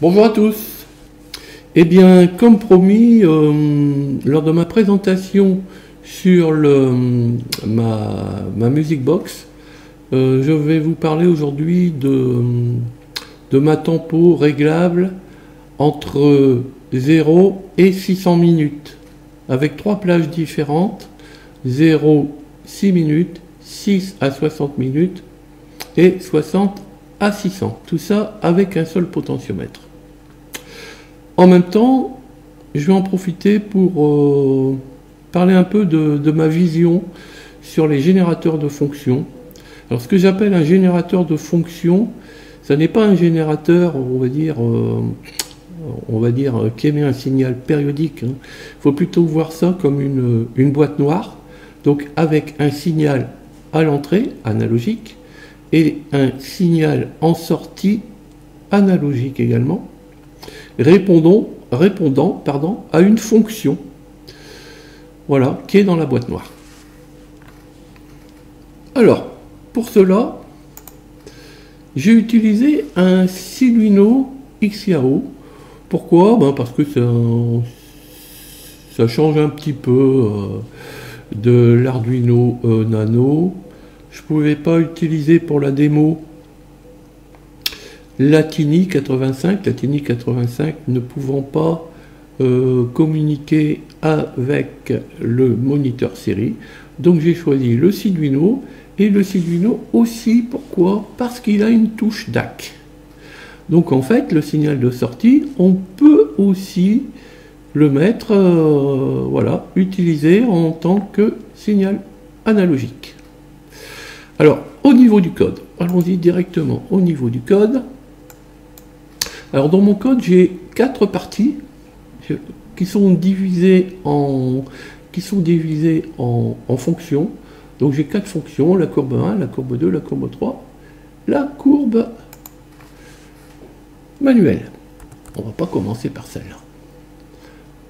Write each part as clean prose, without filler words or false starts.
Bonjour à tous. Eh bien, comme promis, lors de ma présentation sur ma Music Box, je vais vous parler aujourd'hui de ma tempo réglable entre 0 et 600 minutes, avec trois plages différentes, 0, 6 minutes, 6 à 60 minutes et 60 à 600. Tout ça avec un seul potentiomètre. En même temps, je vais en profiter pour parler un peu de ma vision sur les générateurs de fonctions. Alors, ce que j'appelle un générateur de fonctions, ça n'est pas un générateur, on va dire qui émet un signal périodique. Il faut plutôt voir ça comme une boîte noire, donc avec un signal à l'entrée, analogique, et un signal en sortie, analogique également, répondant à une fonction, voilà, qui est dans la boîte noire. Alors, pour cela, j'ai utilisé un Siluino XIAO. Pourquoi? Parce que ça change un petit peu de l'Arduino Nano. Je ne pouvais pas utiliser pour la démo Latini 85 ne pouvant pas communiquer avec le moniteur série. Donc j'ai choisi le Siluino, et le Siluino aussi, pourquoi? Parce qu'il a une touche DAC. Donc en fait, le signal de sortie, on peut aussi le mettre, voilà, utilisé en tant que signal analogique. Alors, au niveau du code, allons-y directement au niveau du code. Alors, dans mon code, j'ai 4 parties qui sont divisées en fonctions. Donc, j'ai 4 fonctions, la courbe 1, la courbe 2, la courbe 3, la courbe manuelle. On ne va pas commencer par celle-là.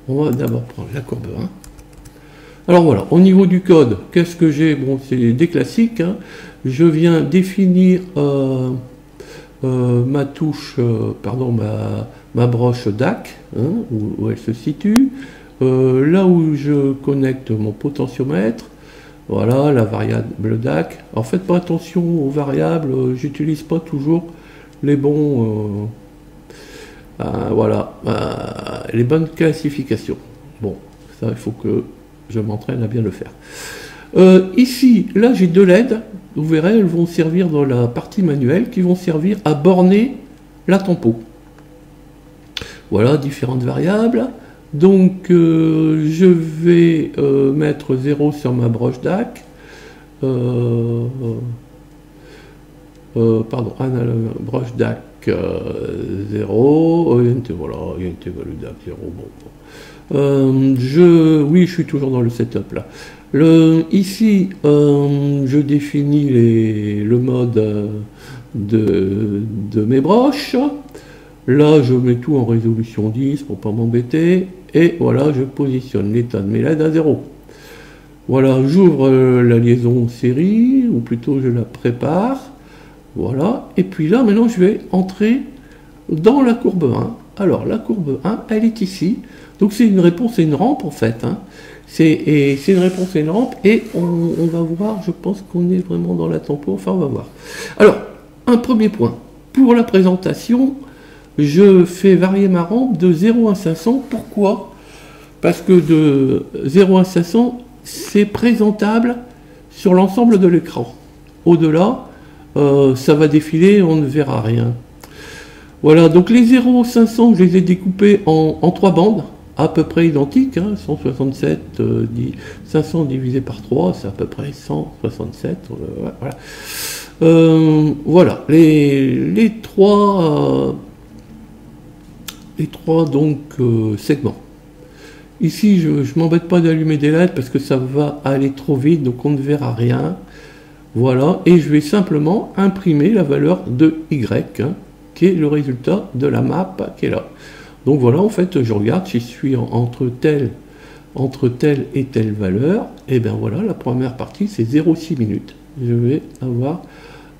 On va d'abord prendre la courbe 1. Alors voilà, au niveau du code, qu'est-ce que j'ai? Bon, c'est des classiques. Je viens définir ma touche, ma broche DAC, où elle se situe. Là où je connecte mon potentiomètre, voilà, la variable DAC. Alors faites pas attention aux variables, j'utilise pas toujours les bons, les bonnes classifications. Bon, ça il faut que je m'entraîne à bien le faire. Ici, là j'ai 2 LED, vous verrez, elles vont servir dans la partie manuelle, qui vont servir à borner la tempo. Voilà, différentes variables. Donc je vais mettre 0 sur ma broche DAC. Broche DAC 0. Voilà, il y a une value DAC 0. Bon. Oui, je suis toujours dans le setup là. Ici, je définis le mode de mes broches. Là, je mets tout en résolution 10 pour pas m'embêter. Et voilà, je positionne l'état de mes LED à 0. Voilà, j'ouvre la liaison série, ou plutôt je la prépare. Voilà, et puis là, maintenant, je vais entrer dans la courbe 1. Alors, la courbe 1, elle est ici. Donc, c'est une réponse et une rampe, en fait. C'est une réponse et une rampe, et on va voir, je pense qu'on est vraiment dans la tempo. Enfin, on va voir. Alors, un premier point. Pour la présentation, je fais varier ma rampe de 0 à 500. Pourquoi? Parce que de 0 à 500, c'est présentable sur l'ensemble de l'écran. Au-delà, ça va défiler, on ne verra rien. Voilà, donc les 0 500, je les ai découpés en 3 bandes, à peu près identiques, 167, 500 divisé par 3, c'est à peu près 167, voilà. Voilà, les trois donc segments. Ici, je ne m'embête pas d'allumer des LED parce que ça va aller trop vite, donc on ne verra rien. Voilà, et je vais simplement imprimer la valeur de Y, qui est le résultat de la map qui est là. Donc voilà, en fait, je regarde si je suis entre telle et telle valeur. Et bien voilà, la première partie, c'est 0,6 minutes. Je vais avoir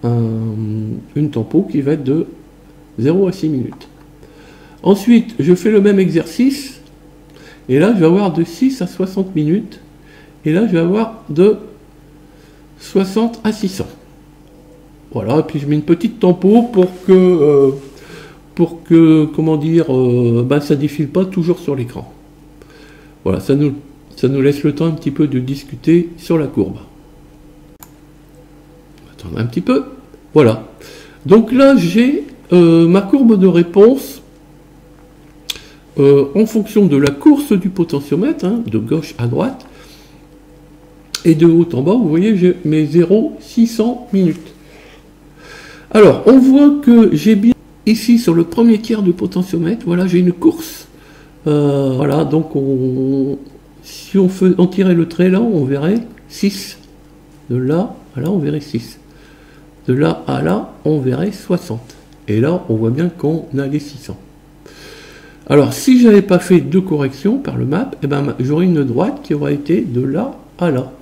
une tempo qui va être de 0 à 6 minutes. Ensuite, je fais le même exercice, et là, je vais avoir de 6 à 60 minutes, et là, je vais avoir de 60 à 600. Voilà, et puis je mets une petite tempo pour que comment dire, ça défile pas toujours sur l'écran. Voilà, ça nous laisse le temps un petit peu de discuter sur la courbe. On va attendre un petit peu. Voilà. Donc là, j'ai ma courbe de réponse en fonction de la course du potentiomètre, hein, de gauche à droite, et de haut en bas, vous voyez, j'ai mes 0,600 minutes. Alors, on voit que j'ai bien, ici, sur le premier tiers du potentiomètre, voilà, j'ai une course. Voilà, donc si on tirait le trait là, on verrait 6. De là à là, on verrait 6. De là à là, on verrait 60. Et là, on voit bien qu'on a les 600. Alors, si je n'avais pas fait de correction par le map, eh ben, j'aurais une droite qui aurait été de là à là.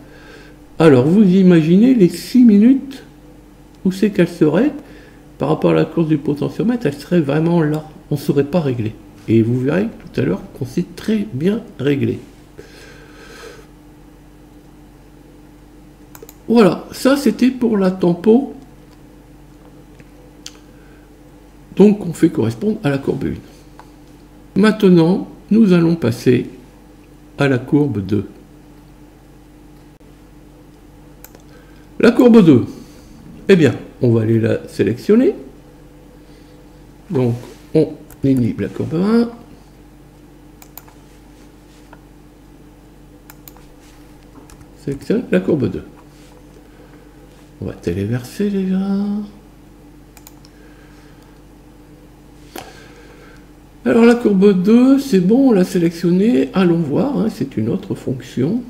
Alors, vous imaginez les 6 minutes, où c'est qu'elle serait par rapport à la course du potentiomètre, elle serait vraiment là. On ne saurait pas régler. Et vous verrez tout à l'heure qu'on s'est très bien réglé. Voilà, ça c'était pour la tempo. Donc on fait correspondre à la courbe 1. Maintenant, nous allons passer à la courbe 2. La courbe 2, eh bien, on va aller la sélectionner. Donc, on inhibe la courbe 1. Sélectionne la courbe 2. On va téléverser déjà. Alors la courbe 2, c'est bon, on l'a sélectionnée. Allons voir, hein, c'est une autre fonction.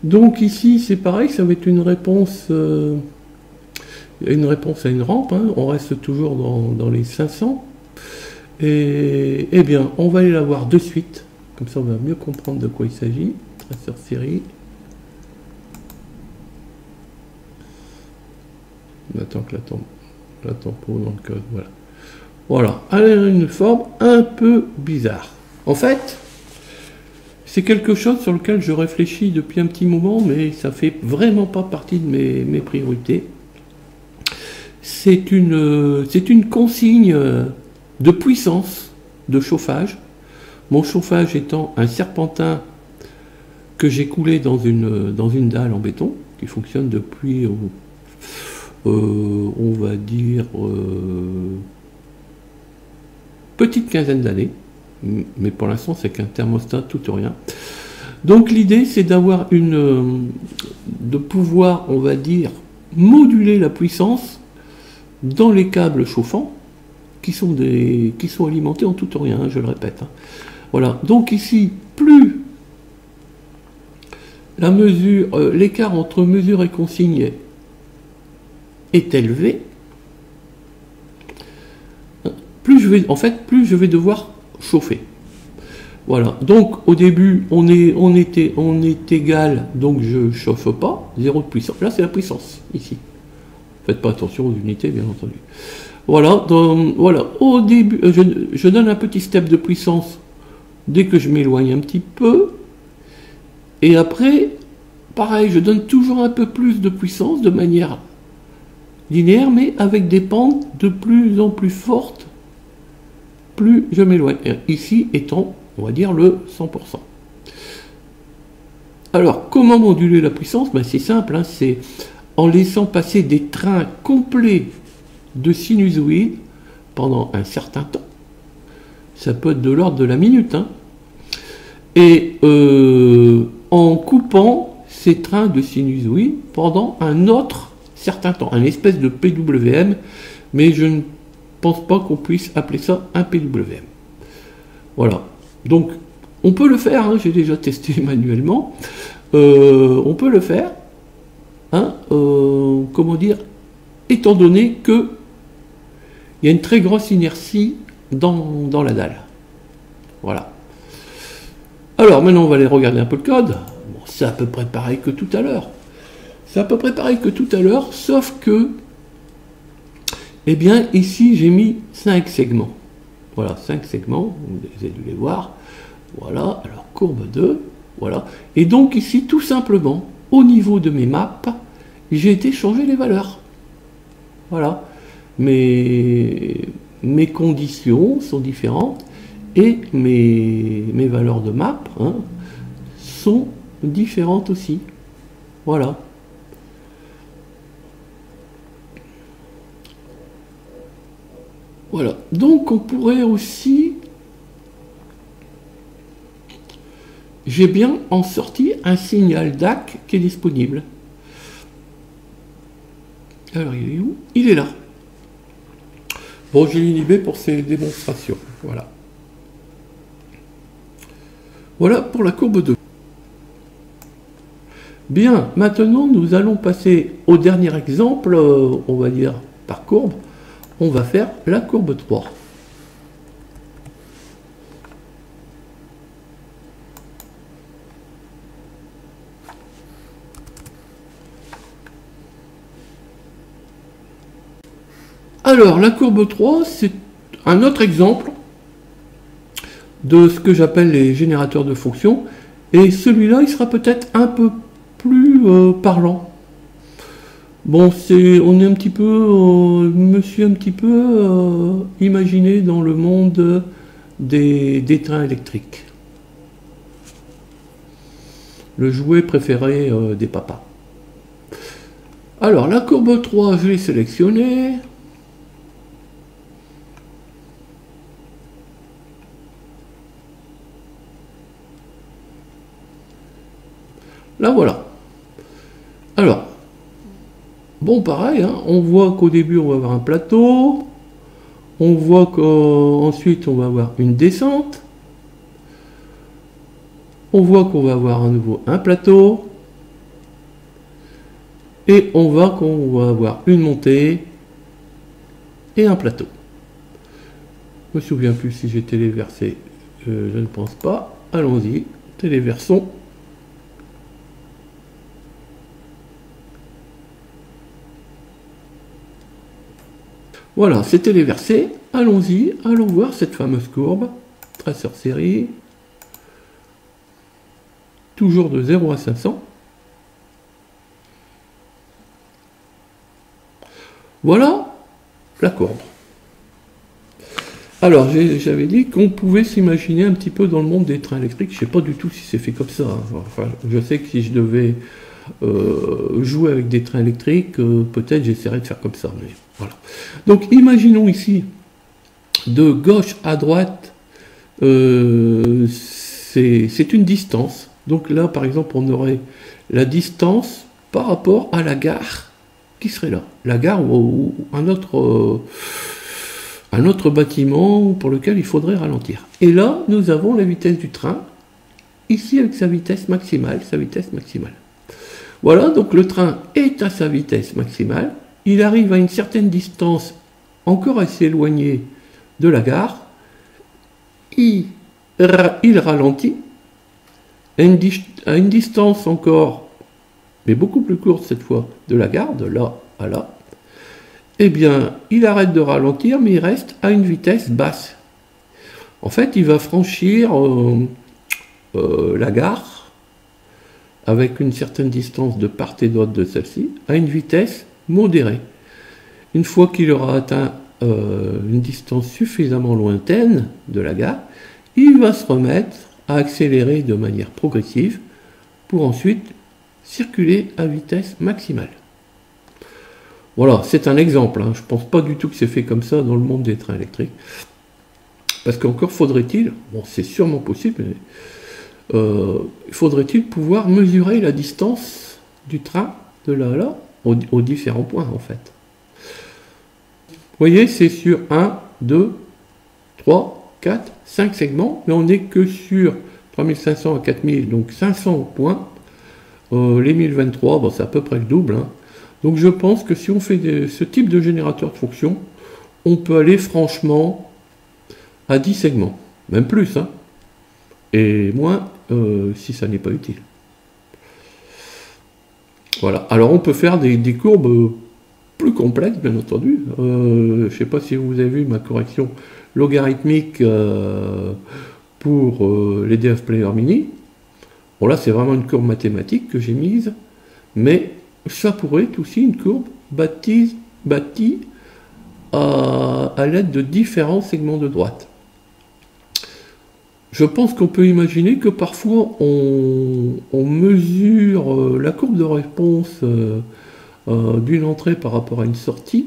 Donc ici, c'est pareil, ça va être une réponse à une rampe. Hein. On reste toujours dans les 500. Et eh bien, on va aller la voir de suite. Comme ça, on va mieux comprendre de quoi il s'agit. Traceur série. On attend que la tempo dans le code. Voilà. Voilà. Elle a une forme un peu bizarre. En fait, c'est quelque chose sur lequel je réfléchis depuis un petit moment, mais ça fait vraiment pas partie de mes priorités. C'est une consigne de puissance de chauffage. Mon chauffage étant un serpentin que j'ai coulé dans une dalle en béton, qui fonctionne depuis, on va dire, petite quinzaine d'années. Mais pour l'instant, c'est qu'un thermostat tout ou rien. Donc l'idée, c'est d'avoir de pouvoir, on va dire, moduler la puissance dans les câbles chauffants qui sont alimentés en tout ou rien, hein, je le répète. Hein. Voilà. Donc ici, plus la mesure, l'écart entre mesure et consigne est élevé, plus je vais devoir chauffer. Voilà, donc au début on est égal, donc je chauffe pas, 0 de puissance. Là c'est la puissance, ici. Faites pas attention aux unités, bien entendu. Voilà, donc, voilà. Au début, je donne un petit step de puissance dès que je m'éloigne un petit peu. Et après, pareil, je donne toujours un peu plus de puissance de manière linéaire, mais avec des pentes de plus en plus fortes plus je m'éloigne. Ici étant, on va dire, le 100%. Alors, comment moduler la puissance? Ben, c'est simple, hein, c'est en laissant passer des trains complets de sinusoïdes pendant un certain temps. Ça peut être de l'ordre de la minute. Hein, et en coupant ces trains de sinusoïdes pendant un autre certain temps, un espèce de PWM, mais je ne pense pas qu'on puisse appeler ça un PWM. Voilà. Donc, on peut le faire, hein, j'ai déjà testé manuellement. On peut le faire, hein, comment dire, étant donné que il y a une très grosse inertie dans la dalle. Voilà. Alors, maintenant, on va aller regarder un peu le code. Bon, c'est à peu près pareil que tout à l'heure. C'est à peu près pareil que tout à l'heure, sauf que eh bien, ici, j'ai mis 5 segments. Voilà, 5 segments, vous avez dû les voir. Voilà, alors courbe 2, voilà. Et donc ici, tout simplement, au niveau de mes maps, j'ai été changer les valeurs. Voilà. Mes conditions sont différentes et mes valeurs de map sont différentes aussi. Voilà. Voilà. Donc on pourrait aussi... J'ai bien en sorti un signal DAC qui est disponible. Alors il est où? Il est là. Bon, j'ai inhibé pour ces démonstrations. Voilà. Voilà pour la courbe 2. Bien, maintenant nous allons passer au dernier exemple, on va dire par courbe. On va faire la courbe 3. Alors, la courbe 3, c'est un autre exemple de ce que j'appelle les générateurs de fonctions. Et celui-là, il sera peut-être un peu plus parlant. Bon, on est un petit peu, me suis un petit peu imaginé dans le monde des trains électriques. Le jouet préféré des papas. Alors, la courbe 3, je l'ai sélectionnée. Là, voilà. Alors, bon, pareil, hein, on voit qu'au début, on va avoir un plateau. On voit qu'ensuite, on va avoir une descente. On voit qu'on va avoir à nouveau un plateau. Et on voit qu'on va avoir une montée et un plateau. Je ne me souviens plus si j'ai téléversé. Je ne pense pas. Allons-y, téléversons. Voilà, c'est téléversé. Allons-y, allons voir cette fameuse courbe. Traceur série. Toujours de 0 à 500. Voilà la courbe. Alors, j'avais dit qu'on pouvait s'imaginer un petit peu dans le monde des trains électriques. Je ne sais pas du tout si c'est fait comme ça. Enfin, je sais que si je devais jouer avec des trains électriques, peut-être j'essaierais de faire comme ça. Mais voilà. Donc, imaginons ici, de gauche à droite, c'est une distance. Donc là, par exemple, on aurait la distance par rapport à la gare qui serait là. La gare ou un autre bâtiment pour lequel il faudrait ralentir. Et là, nous avons la vitesse du train, ici avec sa vitesse maximale, Voilà, donc le train est à sa vitesse maximale. Il arrive à une certaine distance, encore assez éloignée de la gare. Il ralentit à une distance encore, mais beaucoup plus courte cette fois, de la gare, de là à là. Eh bien, il arrête de ralentir, mais il reste à une vitesse basse. En fait, il va franchir la gare avec une certaine distance de part et d'autre de celle-ci, à une vitesse modérée. Une fois qu'il aura atteint une distance suffisamment lointaine de la gare, il va se remettre à accélérer de manière progressive pour ensuite circuler à vitesse maximale. Voilà, c'est un exemple. Hein. Je ne pense pas du tout que c'est fait comme ça dans le monde des trains électriques. Parce qu'encore faudrait-il, bon c'est sûrement possible, mais faudrait-il pouvoir mesurer la distance du train de là à là, aux différents points en fait. Vous voyez, c'est sur 1, 2, 3, 4, 5 segments, mais on n'est que sur 3500 à 4000, donc 500 points. Les 1023, bon, c'est à peu près le double. Hein. Donc je pense que si on fait ce type de générateur de fonction, on peut aller franchement à 10 segments, même plus, hein, et moins si ça n'est pas utile. Voilà, alors on peut faire des courbes plus complexes, bien entendu. Je ne sais pas si vous avez vu ma correction logarithmique pour les DF Player Mini. Bon là c'est vraiment une courbe mathématique que j'ai mise, mais ça pourrait être aussi une courbe bâtie à l'aide de différents segments de droite. Je pense qu'on peut imaginer que parfois on mesure la courbe de réponse d'une entrée par rapport à une sortie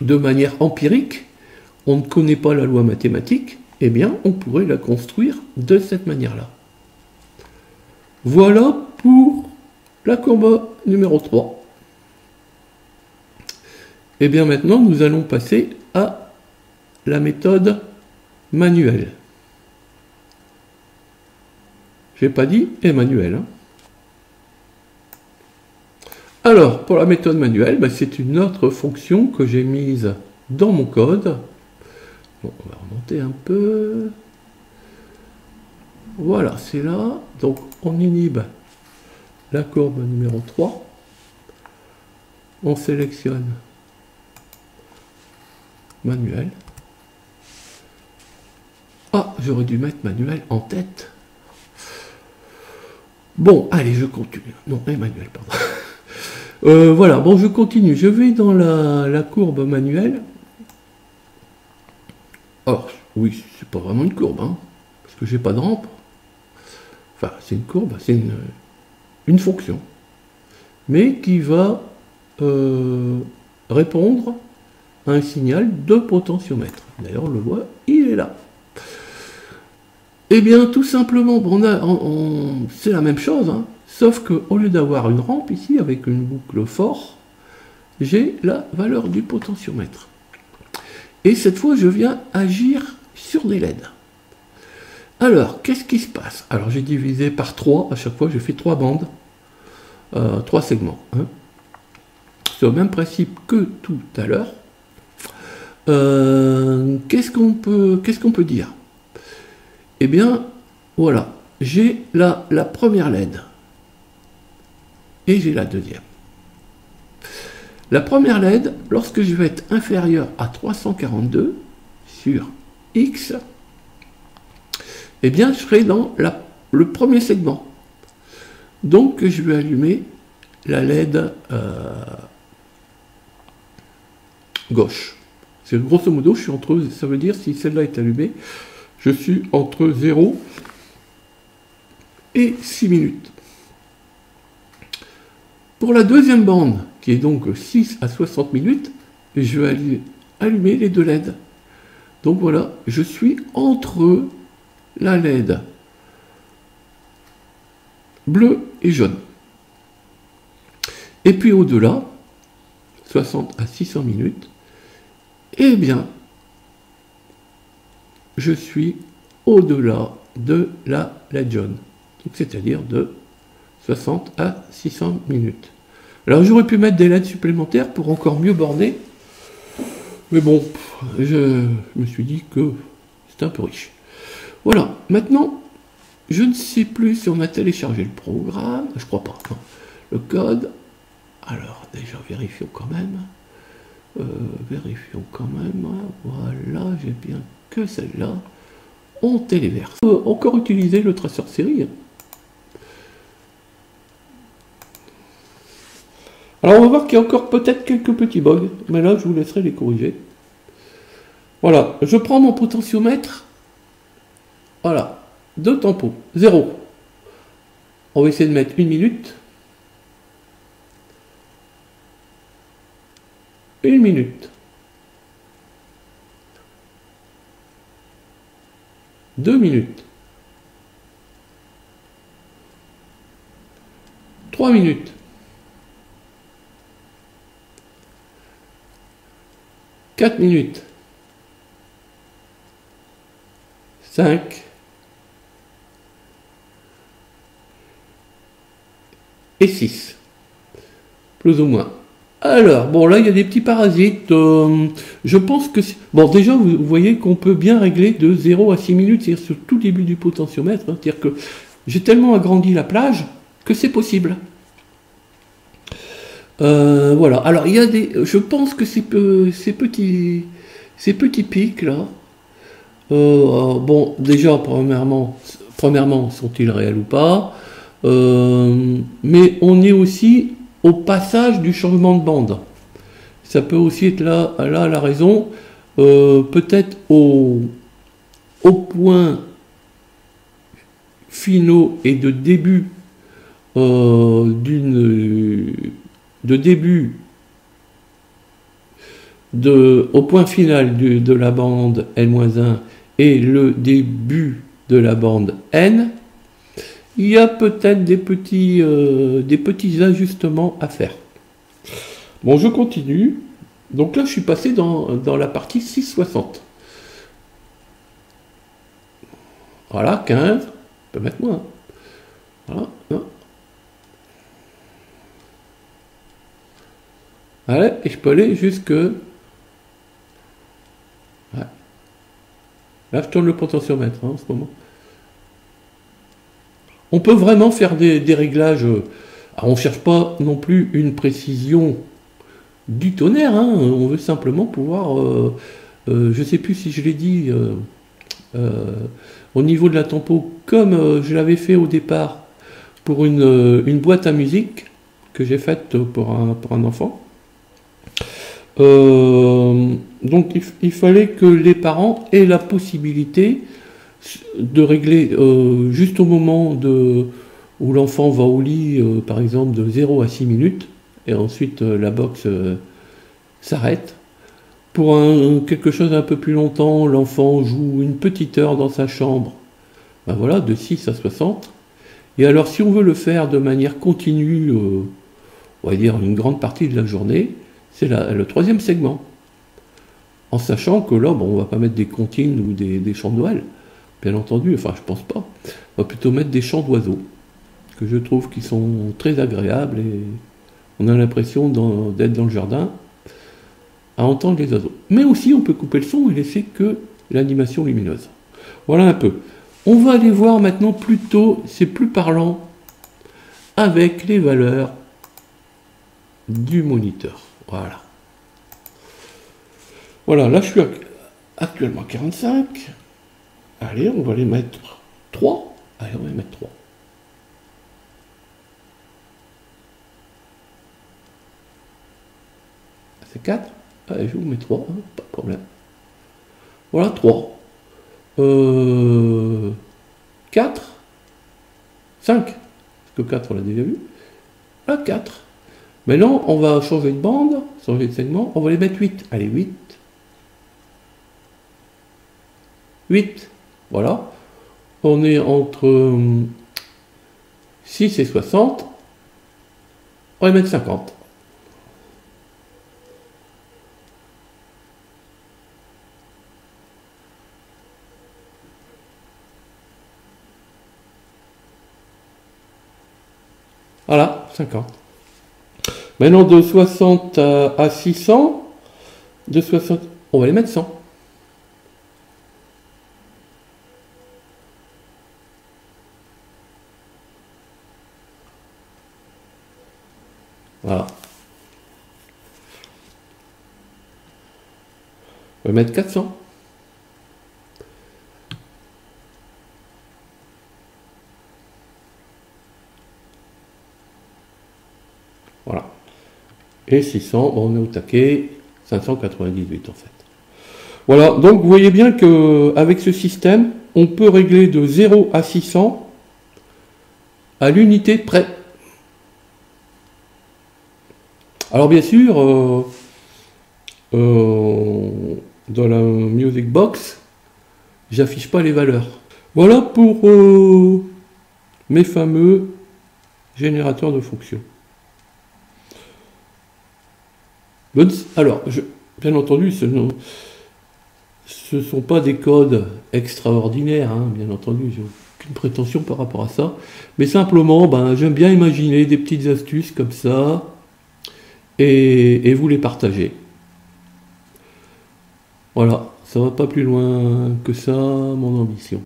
de manière empirique. On ne connaît pas la loi mathématique, eh bien on pourrait la construire de cette manière-là. Voilà pour la courbe numéro 3. Et bien maintenant nous allons passer à la méthode manuelle. J'ai pas dit et manuel. Hein. Alors, pour la méthode manuelle, ben, c'est une autre fonction que j'ai mise dans mon code. Bon, on va remonter un peu. Voilà, c'est là. Donc, on inhibe la courbe numéro 3. On sélectionne manuel. Ah, j'aurais dû mettre manuel en tête. Bon, allez, je continue. Non, Emmanuel, pardon. Voilà, bon, je continue. Je vais dans la courbe manuelle. Alors, oui, c'est pas vraiment une courbe, hein, parce que j'ai pas de rampe. Enfin, c'est une courbe, c'est une fonction. Mais qui va répondre à un signal de potentiomètre. D'ailleurs, on le voit, il est là. Eh bien, tout simplement, c'est la même chose, hein, sauf qu'au lieu d'avoir une rampe ici, avec une boucle for, j'ai la valeur du potentiomètre. Et cette fois, je viens agir sur des LED. Alors, qu'est-ce qui se passe? Alors, j'ai divisé par 3, à chaque fois, j'ai fait 3 bandes, 3 segments. Hein. C'est au même principe que tout à l'heure. Qu'est-ce qu'on peut dire? Eh bien, voilà, j'ai la première LED et j'ai la deuxième. La première LED, lorsque je vais être inférieur à 342 sur X, eh bien, je serai dans le premier segment. Donc, je vais allumer la LED gauche. C'est grosso modo, je suis entre, ça veut dire, si celle-là est allumée, je suis entre 0 et 6 minutes. Pour la deuxième bande, qui est donc 6 à 60 minutes, je vais allumer les deux LED. Donc voilà, je suis entre la LED bleu et jaune. Et puis au-delà, 60 à 600 minutes, eh bien, je suis au-delà de la LED jaune, c'est-à-dire de 60 à 600 minutes. Alors j'aurais pu mettre des LED supplémentaires pour encore mieux borner, mais bon, je me suis dit que c'est un peu riche. Voilà, maintenant, je ne sais plus si on a téléchargé le programme, je crois pas, non. Le code, alors déjà vérifions quand même, voilà, j'ai bien que celle-là, on téléverse. On peut encore utiliser le traceur série. Alors on va voir qu'il y a encore peut-être quelques petits bugs, mais là je vous laisserai les corriger. Voilà, je prends mon potentiomètre, voilà, 2 tempos, 0. On va essayer de mettre 1 minute. 1 minute. 2 minutes. 3 minutes. 4 minutes. 5. Et 6. Plus ou moins. Alors, bon, là, il y a des petits parasites. Je pense que... Bon, déjà, vous voyez qu'on peut bien régler de 0 à 6 minutes, c'est-à-dire sur tout début du potentiomètre. Hein, c'est-à-dire que j'ai tellement agrandi la plage que c'est possible. Voilà. Alors, il y a des... Je pense que ces petits ces petits pics là, bon, déjà, premièrement sont-ils réels ou pas? Mais on est aussi au passage du changement de bande. Ça peut aussi être là la raison. Peut-être au point finaux et de début au point final de la bande N-1 et le début de la bande N, il y a peut-être des petits ajustements à faire. Bon, je continue. Donc là, je suis passé dans la partie 660. Voilà, 15. Je peux mettre moins. Voilà. Allez, et je peux aller jusque... Ouais. Là, je tourne le potentiomètre en ce moment. On peut vraiment faire des réglages. Alors, on ne cherche pas non plus une précision du tonnerre. Hein, on veut simplement pouvoir... je ne sais plus si je l'ai dit... au niveau de la tempo, comme je l'avais fait au départ pour une boîte à musique que j'ai faite pour un enfant. Donc il fallait que les parents aient la possibilité de régler juste au moment où l'enfant va au lit, par exemple de 0 à 6 minutes, et ensuite la box s'arrête. Pour quelque chose un peu plus longtemps, l'enfant joue une petite heure dans sa chambre, ben voilà, de 6 à 60. Et alors si on veut le faire de manière continue, on va dire une grande partie de la journée, c'est le troisième segment. En sachant que là, bon, on ne va pas mettre des comptines ou des chants de Noël, bien entendu, enfin je pense pas. On va plutôt mettre des chants d'oiseaux, que je trouve qui sont très agréables et on a l'impression d'être dans le jardin à entendre les oiseaux. Mais aussi on peut couper le son et laisser que l'animation lumineuse. Voilà un peu. On va aller voir maintenant plutôt, c'est plus parlant, avec les valeurs du moniteur. Voilà. Voilà, là je suis actuellement à 45. Allez, on va les mettre 3. Allez, on va les mettre 3. C'est 4. Allez, je vous mets 3, hein, pas de problème. Voilà, 3. 4. 5. Parce que 4, on l'a déjà vu. Là, 4. Maintenant, on va changer de bande, changer de segment. On va les mettre 8. Allez, 8. 8. Voilà. On est entre 6 et 60. On va les mettre 50. Voilà, 50. Maintenant, de 60 à 600, de 60, on va les mettre 100. Voilà. On va mettre 400. Voilà. Et 600, bon, on est au taquet, 598 en fait. Voilà, donc vous voyez bien qu'avec ce système, on peut régler de 0 à 600 à l'unité près. Alors bien sûr, dans la Music Box, j'affiche pas les valeurs. Voilà pour mes fameux générateurs de fonctions. Alors, bien entendu, ce ne sont pas des codes extraordinaires, hein, bien entendu, j'ai aucune prétention par rapport à ça, mais simplement, ben, j'aime bien imaginer des petites astuces comme ça, et vous les partager. Voilà, ça va pas plus loin que ça, mon ambition.